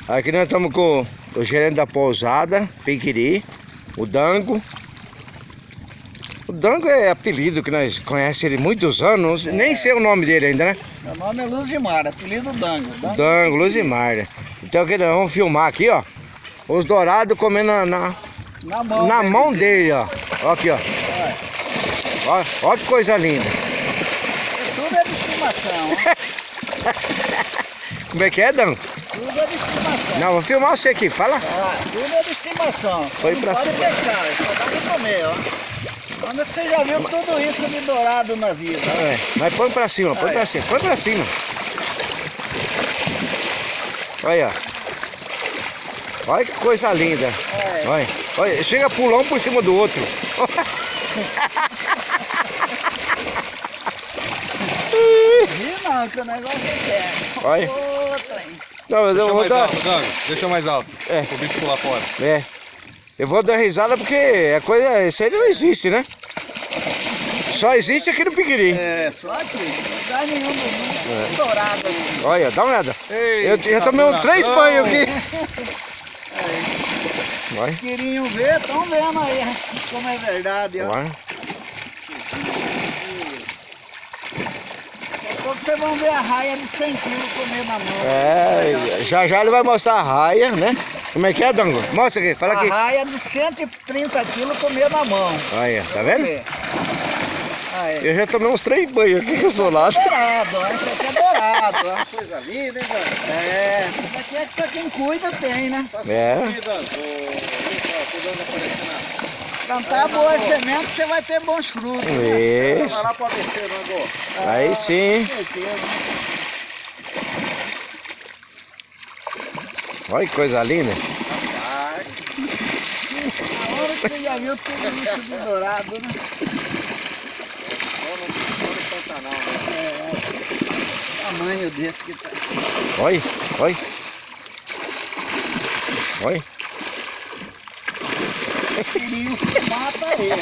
Aqui nós estamos com o gerente da pousada, Piquiri, o Dango. O Dango é apelido que nós conhecemos ele há muitos anos, nem sei o nome dele ainda, né? Meu nome é Luzimar, apelido Dango. Dango, Luzimar. Então aqui nós vamos filmar aqui, ó. Os dourados comendo na mão dele, ó. Ó aqui, ó. Ó que coisa linda. Tudo é de estimação, ó. Como é que é, Dango? Tudo é de estimação. Não, vou filmar você aqui, fala. Tudo é de estimação. Foi pra pode cima. pescar, só dá pra comer, ó. Quando você já viu tudo isso de dourado na vida? É, mas põe pra cima, põe pra cima, põe pra cima. Olha. Olha que coisa linda. Olha, olha, chega pulando por cima do outro. Não, que o negócio é sério. Olha. Não, eu Deixa vou mais dar. alto, Dango. Deixa mais alto. É. O bicho pular fora. É. Eu vou dar risada porque é coisa. Isso aí não existe, né? Só existe aqui no Piquiri. É, só aqui. Não dá nenhum do mundo. Dourado aqui. Olha, dá uma olhada. Ei, Eu já tomei uns 3 banhos aqui. Vai. Queriam ver, estão vendo aí como é verdade, ó. Vai. Daqui a pouco vocês vão ver a raia de 100 quilos comer na mão. É, já ele vai mostrar a raia, né? Como é que é, Dango? Mostra aqui, fala aqui. A raia de 130 quilos comer na mão. Olha, tá vendo? Aí. Eu já tomei uns 3 banhos aqui que eu sou lá. Dourado, ó. Esse aqui é dourado, ó. Coisa linda, hein, Dango? É, esse daqui é pra quem cuida tem, né? É. Plantar boas sementes, você vai ter bons frutos. Isso. Vai lá pra descer, Dango. Aí sim. Com certeza. Olha que coisa linda. A hora que você já viu tudo isso de dourado, né? O tamanho desse que tá. Olha, olha. Olha. Queriam mata ele, ó.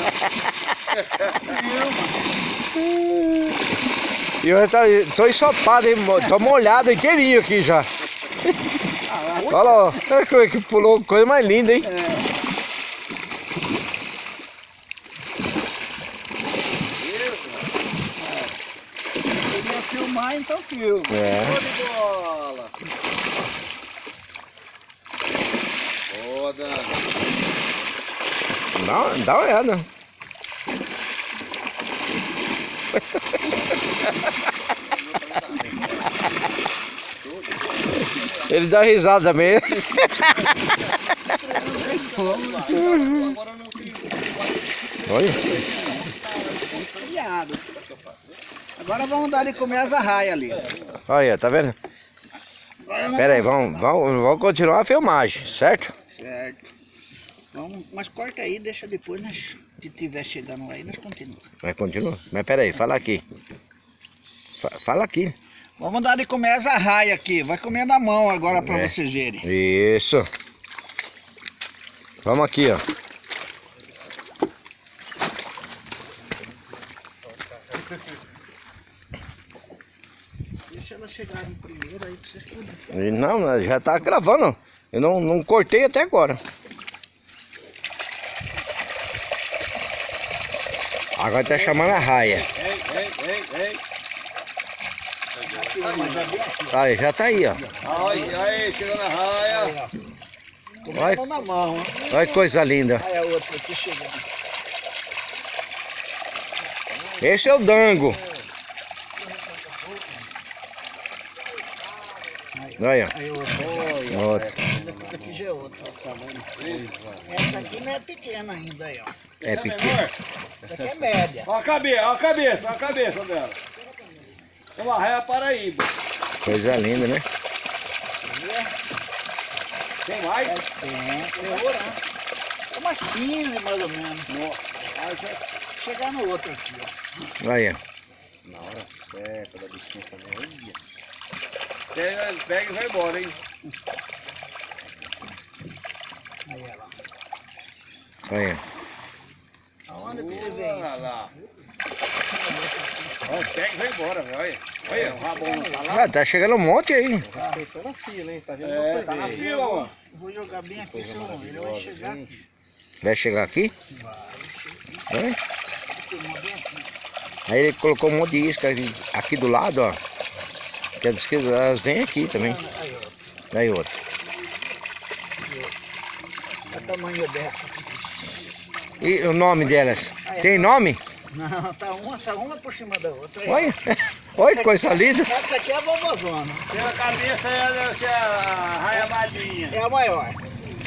E eu tô ensopado, hein? Tô molhado inteirinho aqui já. Olha lá, ó. Olha que pulou, coisa mais linda, hein? Queria filmar, então filma. É. Show de bola. Boa, Dango. Dá uma olhada. Ele dá risada também. Olha. Criado. Agora vamos dar de comer as arraias ali. Olha, tá vendo? Pera aí, vamos continuar a filmagem, certo? Certo. Vamos, mas corta aí, deixa depois, nós, que tiver chegando aí, nós continuamos. Mas continua. Mas pera aí, fala aqui. Fala aqui. Vamos dar de comer as arraias aqui. Vai comer na mão agora pra vocês verem. Isso. Vamos aqui, ó. Deixa elas chegarem primeiro aí pra vocês poderem. Não, já tá gravando. Eu não cortei até agora. Agora tá chamando a raia. Ei. Aí, já tá aí, ó. Aí, chegando a raia. Comendo na mão, ó. Olha que coisa linda. Aí a outra aqui chegando. Esse é o Dango. Olha. Aí outra. Outra. Essa aqui já é outra. Essa aqui não é pequena ainda aí, ó. É pequeno. Essa aqui é média. Ó a cabeça dela. É uma raia Paraíba. Coisa linda, né? Tem mais? Tem outra. É umas 15 mais ou menos. Aí já chegar no outro aqui, ó. Olha. Na hora certa da bichinha também. Pega e vai embora, hein? Aí ela. Olha. Aonde que você vê Olha isso? lá. Ó, pega e vai embora, velho. Olha, o rabão não tá lá. Ah, tá chegando um monte aí. Respeitando a fila, hein? Tá vendo? É, Tá na eu fila, ó. vou jogar bem aqui, senão ele vai chegar aqui. Vai chegar aqui? Vai, Vai. filmar bem assim. Aí ele colocou um monte de isca aqui do lado, ó. Que diz que elas vêm aqui também. Aí, ó. Aí outra. Olha o tamanho dessa aqui. E o nome delas? Tem nome? Não, tá uma por cima da outra. Aí, Olha, olha que coisa linda. essa aqui é a vovozona. Pela cabeça deve ser a raiabadinha, É a maior.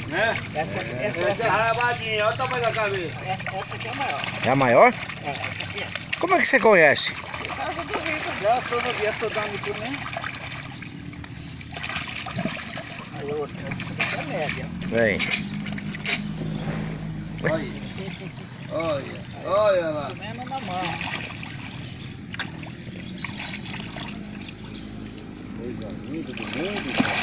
né? Essa Essa é a raiabadinha, olha o tamanho da cabeça. essa aqui é a maior. É a maior? É, essa aqui é. Como é que você conhece? Por causa do vídeo dela, todo dia tô dando comendo. Aí outra, essa aqui é média. Vem. Olha lá. Comendo na mão. Coisa linda do mundo.